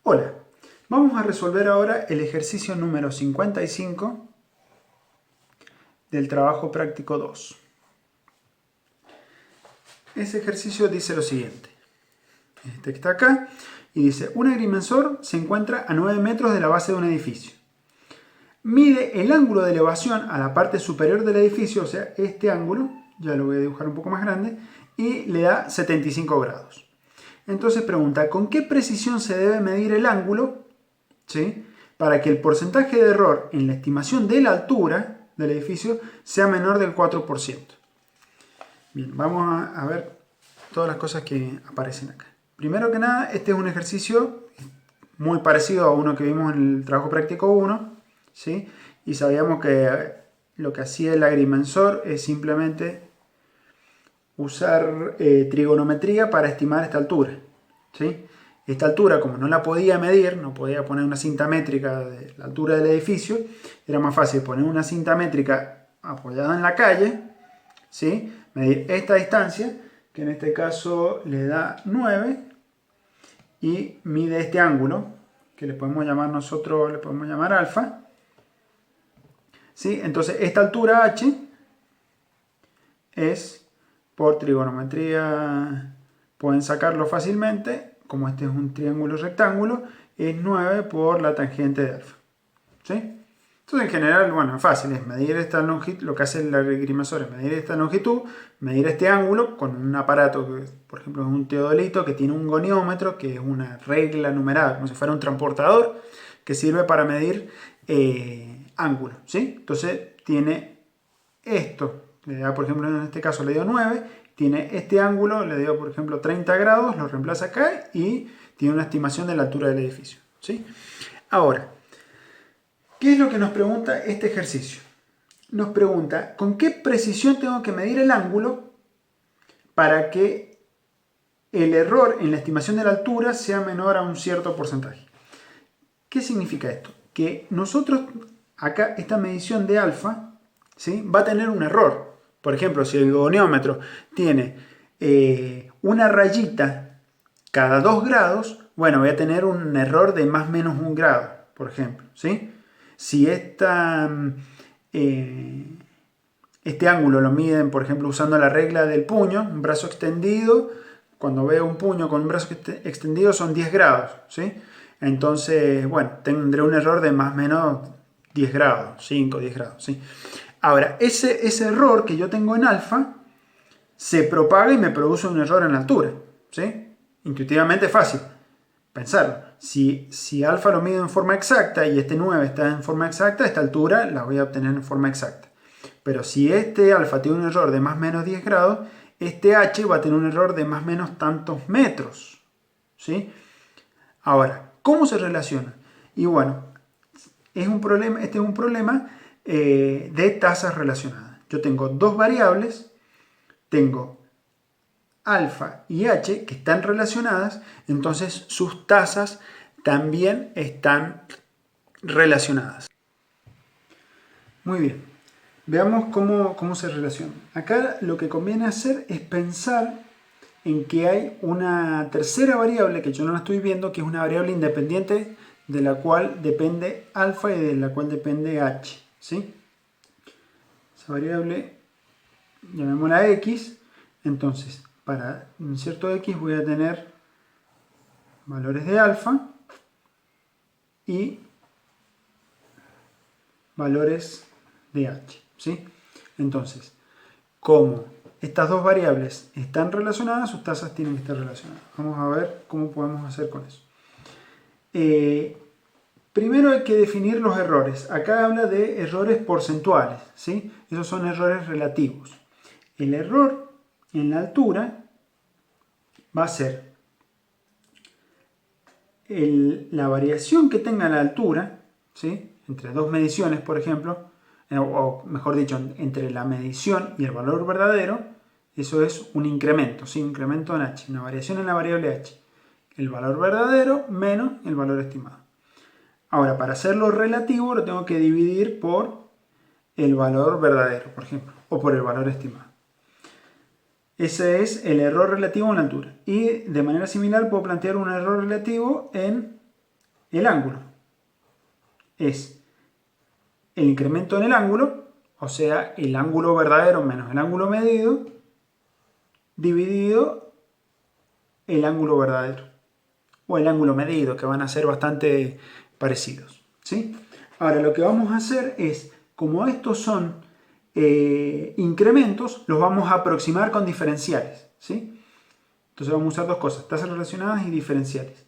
Hola, vamos a resolver ahora el ejercicio número 55 del trabajo práctico 2. Ese ejercicio dice lo siguiente. Este que está acá y dice, un agrimensor se encuentra a 9 metros de la base de un edificio. Mide el ángulo de elevación a la parte superior del edificio, o sea, este ángulo, ya lo voy a dibujar un poco más grande, y le da 75 grados. Entonces pregunta, ¿con qué precisión se debe medir el ángulo? ¿Sí? Para que el porcentaje de error en la estimación de la altura del edificio sea menor del 4%. Bien, vamos a ver todas las cosas que aparecen acá. Primero que nada, este es un ejercicio muy parecido a uno que vimos en el trabajo práctico 1, ¿sí? Y sabíamos que lo que hacía el agrimensor es simplemente usar trigonometría para estimar esta altura, ¿sí? Esta altura, como no la podía medir, no podía poner una cinta métrica de la altura del edificio, era más fácil poner una cinta métrica apoyada en la calle, ¿sí? Medir esta distancia, que en este caso le da 9, y mide este ángulo, que le podemos llamar nosotros, le podemos llamar alfa, ¿sí? Entonces esta altura h es, por trigonometría, pueden sacarlo fácilmente, como este es un triángulo rectángulo, es 9 por la tangente de alfa, ¿sí? Entonces, en general, bueno, es fácil, es medir esta longitud, lo que hace el agrimensor es medir esta longitud, medir este ángulo con un aparato que, por ejemplo, es un teodolito que tiene un goniómetro, que es una regla numerada, como si fuera un transportador, que sirve para medir ángulos, ¿sí? Entonces, tiene esto, le da, por ejemplo, en este caso le dio 9, tiene este ángulo, le dio, por ejemplo, 30 grados, lo reemplaza acá y tiene una estimación de la altura del edificio, ¿sí? Ahora, ¿qué es lo que nos pregunta este ejercicio? Nos pregunta, ¿con qué precisión tengo que medir el ángulo para que el error en la estimación de la altura sea menor a un cierto porcentaje? ¿Qué significa esto? Que nosotros, acá, esta medición de alfa, ¿sí?, va a tener un error. Por ejemplo, si el goniómetro tiene una rayita cada 2 grados, bueno, voy a tener un error de más o menos 1 grado, por ejemplo, ¿sí? Si este ángulo lo miden, por ejemplo, usando la regla del puño, un brazo extendido, cuando veo un puño con un brazo extendido son 10 grados, ¿sí? Entonces, bueno, tendré un error de más o menos 10 grados, 5, 10 grados, ¿sí? Ahora, ese error que yo tengo en alfa se propaga y me produce un error en la altura, ¿sí? Intuitivamente es fácil pensarlo. Si alfa lo mido en forma exacta y este 9 está en forma exacta, esta altura la voy a obtener en forma exacta. Pero si este alfa tiene un error de más o menos 10 grados, este h va a tener un error de más o menos tantos metros, ¿sí? Ahora, ¿cómo se relaciona? Y bueno, este es un problema de tasas relacionadas. Yo tengo dos variables, tengo alfa y h que están relacionadas, entonces sus tasas también están relacionadas. Muy bien, veamos cómo se relacionan. Acá lo que conviene hacer es pensar en que hay una tercera variable que yo no la estoy viendo, que es una variable independiente de la cual depende alfa y de la cual depende h, ¿sí? Esa variable, llamémosla x, entonces para un cierto x voy a tener valores de alfa y valores de h, ¿sí? Entonces, como estas dos variables están relacionadas, sus tasas tienen que estar relacionadas. Vamos a ver cómo podemos hacer con eso. Primero hay que definir los errores. Acá habla de errores porcentuales, ¿sí? Esos son errores relativos. El error en la altura va a ser la variación que tenga la altura, ¿sí?, entre dos mediciones, por ejemplo, o mejor dicho, entre la medición y el valor verdadero, eso es un incremento, ¿sí?, un incremento en h, una variación en la variable h. El valor verdadero menos el valor estimado. Ahora, para hacerlo relativo, lo tengo que dividir por el valor verdadero, por ejemplo, o por el valor estimado. Ese es el error relativo en la altura. Y de manera similar puedo plantear un error relativo en el ángulo. Es el incremento en el ángulo, o sea, el ángulo verdadero menos el ángulo medido, dividido el ángulo verdadero. O el ángulo medido, que van a ser bastante parecidos, ¿sí? Ahora, lo que vamos a hacer es, como estos son incrementos, los vamos a aproximar con diferenciales, ¿sí? Entonces vamos a usar dos cosas, tasas relacionadas y diferenciales.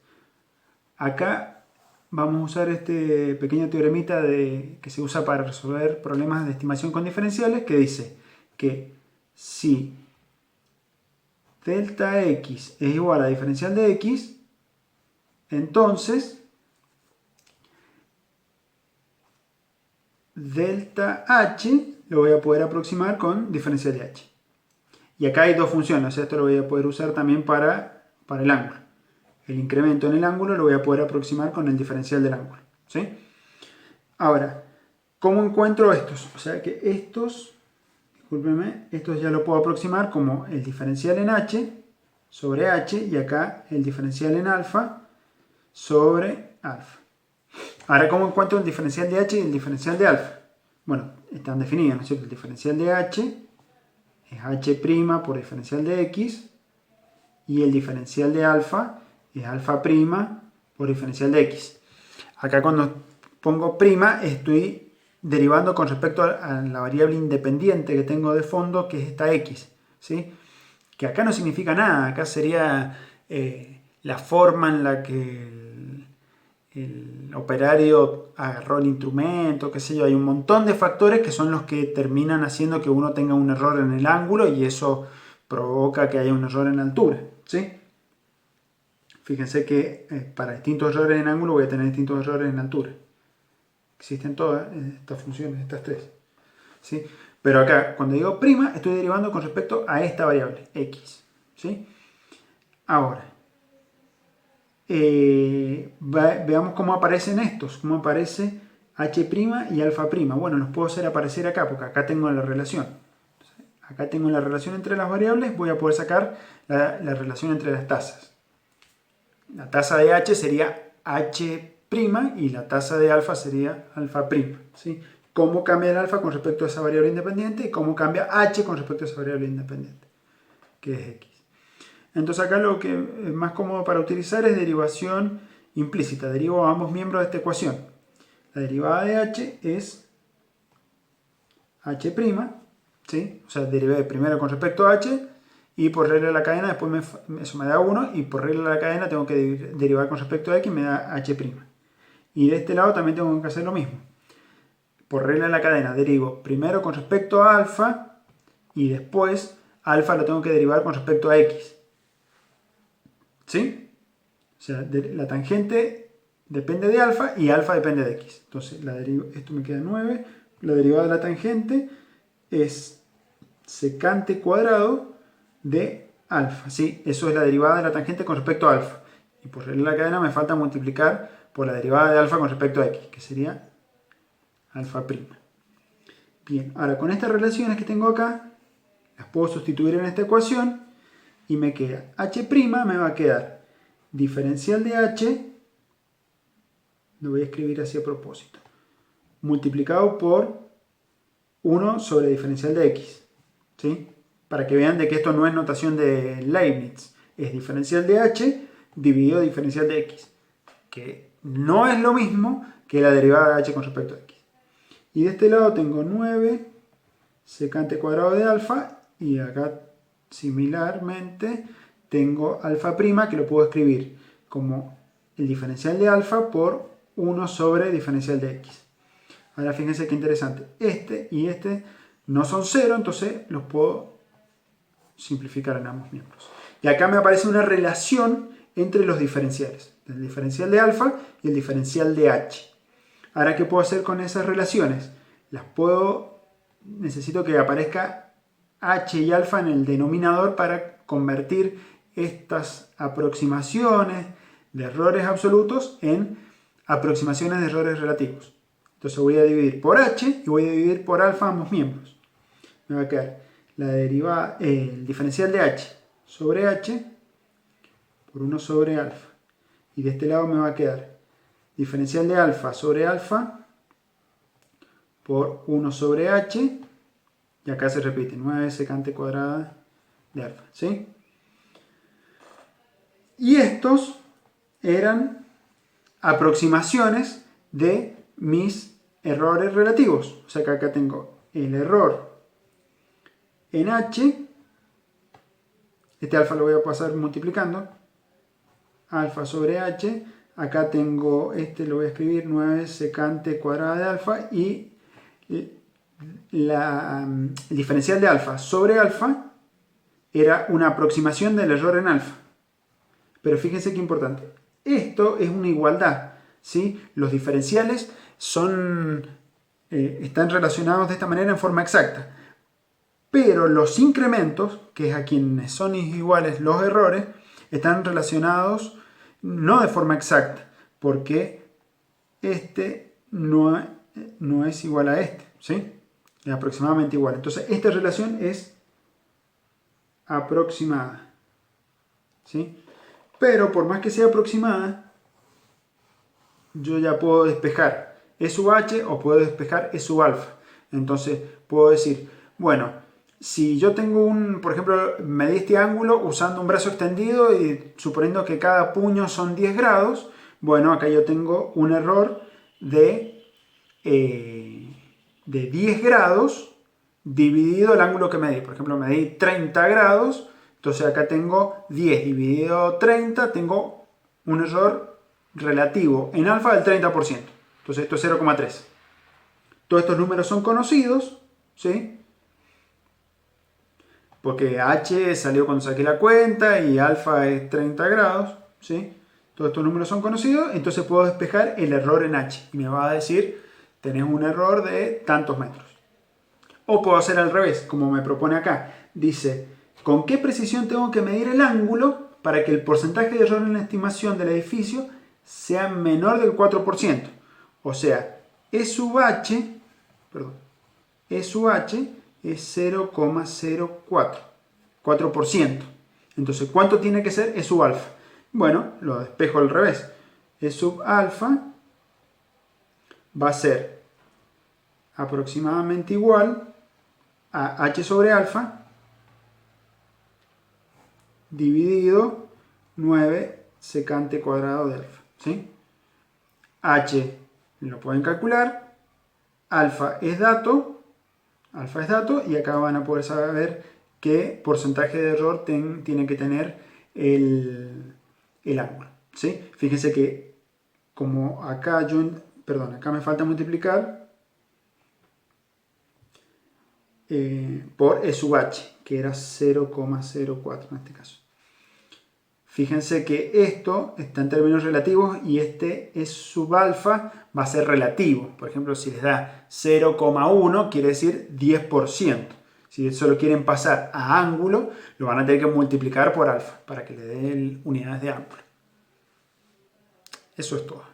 Acá vamos a usar este pequeño teoremita que se usa para resolver problemas de estimación con diferenciales, que dice que si delta x es igual a diferencial de x, entonces delta h lo voy a poder aproximar con diferencial de h. Y acá hay dos funciones, o sea, esto lo voy a poder usar también para el ángulo. El incremento en el ángulo lo voy a poder aproximar con el diferencial del ángulo, ¿sí? Ahora, ¿cómo encuentro estos? O sea que estos, discúlpenme, estos ya lo puedo aproximar como el diferencial en h sobre h y acá el diferencial en alfa sobre alfa. Ahora, ¿cómo encuentro el diferencial de h y el diferencial de alfa? Bueno, están definidos, ¿no es cierto? El diferencial de h es h' por diferencial de x y el diferencial de alfa es alfa' por diferencial de x. Acá cuando pongo prima estoy derivando con respecto a la variable independiente que tengo de fondo, que es esta x, ¿sí? Que acá no significa nada, acá sería la forma en la que el operario agarró el instrumento, qué sé yo. Hay un montón de factores que son los que terminan haciendo que uno tenga un error en el ángulo y eso provoca que haya un error en la altura, ¿sí? Fíjense que para distintos errores en ángulo voy a tener distintos errores en altura. Existen todas estas funciones, estas tres, ¿sí? Pero acá, cuando digo prima, estoy derivando con respecto a esta variable, x, ¿sí? Ahora, veamos cómo aparecen estos, cómo aparece h' y alfa'. Bueno, los puedo hacer aparecer acá, porque acá tengo la relación. Entonces, acá tengo la relación entre las variables, voy a poder sacar la relación entre las tasas. La tasa de h sería h' y la tasa de alfa sería alfa', ¿sí? Cómo cambia el alfa con respecto a esa variable independiente y cómo cambia h con respecto a esa variable independiente, que es x. Entonces acá lo que es más cómodo para utilizar es derivación implícita. Derivo a ambos miembros de esta ecuación. La derivada de h es h', ¿sí? O sea, derivé primero con respecto a h y por regla de la cadena después eso me da 1 y por regla de la cadena tengo que derivar con respecto a x y me da h'. Y de este lado también tengo que hacer lo mismo. Por regla de la cadena derivo primero con respecto a alfa y después alfa lo tengo que derivar con respecto a x. ¿Sí? O sea, la tangente depende de alfa y alfa depende de x. Entonces, esto me queda 9. La derivada de la tangente es secante cuadrado de alfa. ¿Sí? Eso es la derivada de la tangente con respecto a alfa. Y por regla de la cadena me falta multiplicar por la derivada de alfa con respecto a x, que sería alfa'. Bien, ahora con estas relaciones que tengo acá, las puedo sustituir en esta ecuación y me queda h', me va a quedar diferencial de h, lo voy a escribir así a propósito, multiplicado por 1 sobre diferencial de x, ¿sí? Para que vean de que esto no es notación de Leibniz, es diferencial de h dividido diferencial de x, que no es lo mismo que la derivada de h con respecto a x. Y de este lado tengo 9 secante cuadrado de alfa y acá similarmente tengo alfa' que lo puedo escribir como el diferencial de alfa por 1 sobre diferencial de x. Ahora fíjense qué interesante. Este y este no son 0, entonces los puedo simplificar en ambos miembros. Y acá me aparece una relación entre los diferenciales. El diferencial de alfa y el diferencial de h. Ahora, ¿qué puedo hacer con esas relaciones? Necesito que aparezca h y alfa en el denominador para convertir estas aproximaciones de errores absolutos en aproximaciones de errores relativos. Entonces voy a dividir por h y voy a dividir por alfa ambos miembros. Me va a quedar el diferencial de h sobre h por 1 sobre alfa. Y de este lado me va a quedar diferencial de alfa sobre alfa por 1 sobre h, y acá se repite 9 secante cuadrada de alfa, ¿sí? Y estos eran aproximaciones de mis errores relativos. O sea que acá tengo el error en h, este alfa lo voy a pasar multiplicando, alfa sobre h, acá tengo, este lo voy a escribir 9 secante cuadrada de alfa, y el diferencial de alfa sobre alfa era una aproximación del error en alfa. Pero fíjense qué importante, esto es una igualdad, ¿sí? Los diferenciales están relacionados de esta manera en forma exacta. Pero los incrementos, que es a quienes son iguales los errores, están relacionados no de forma exacta, porque este no es igual a este, ¿sí? Es aproximadamente igual. Entonces, esta relación es aproximada, ¿sí? Pero por más que sea aproximada, yo ya puedo despejar E sub h o puedo despejar E sub alfa. Entonces, puedo decir, bueno, si yo tengo por ejemplo, medí este ángulo usando un brazo extendido y suponiendo que cada puño son 10 grados, bueno, acá yo tengo un error de 10 grados dividido el ángulo que medí. Por ejemplo, medí 30 grados, entonces acá tengo 10 dividido 30, tengo un error relativo en alfa del 30%. Entonces esto es 0,3. Todos estos números son conocidos, ¿sí? Porque h salió cuando saqué la cuenta y alfa es 30 grados, ¿sí? Todos estos números son conocidos, entonces puedo despejar el error en h. Y me va a decir, tenés un error de tantos metros. O puedo hacer al revés, como me propone acá. Dice, ¿con qué precisión tengo que medir el ángulo para que el porcentaje de error en la estimación del edificio sea menor del 4%? O sea, E sub h es 0,04, 4%. Entonces, ¿cuánto tiene que ser E sub alfa? Bueno, lo despejo al revés. E sub alfa va a ser aproximadamente igual a h sobre alfa dividido 9 secante cuadrado de alfa, ¿sí? H lo pueden calcular, alfa es dato, y acá van a poder saber qué porcentaje de error tiene que tener el ángulo, ¿sí? Fíjense que como acá acá me falta multiplicar por E sub h, que era 0,04 en este caso. Fíjense que esto está en términos relativos y este E sub alfa va a ser relativo. Por ejemplo, si les da 0,1 quiere decir 10%. Si solo quieren pasar a ángulo, lo van a tener que multiplicar por alfa para que le den unidades de ángulo. Eso es todo.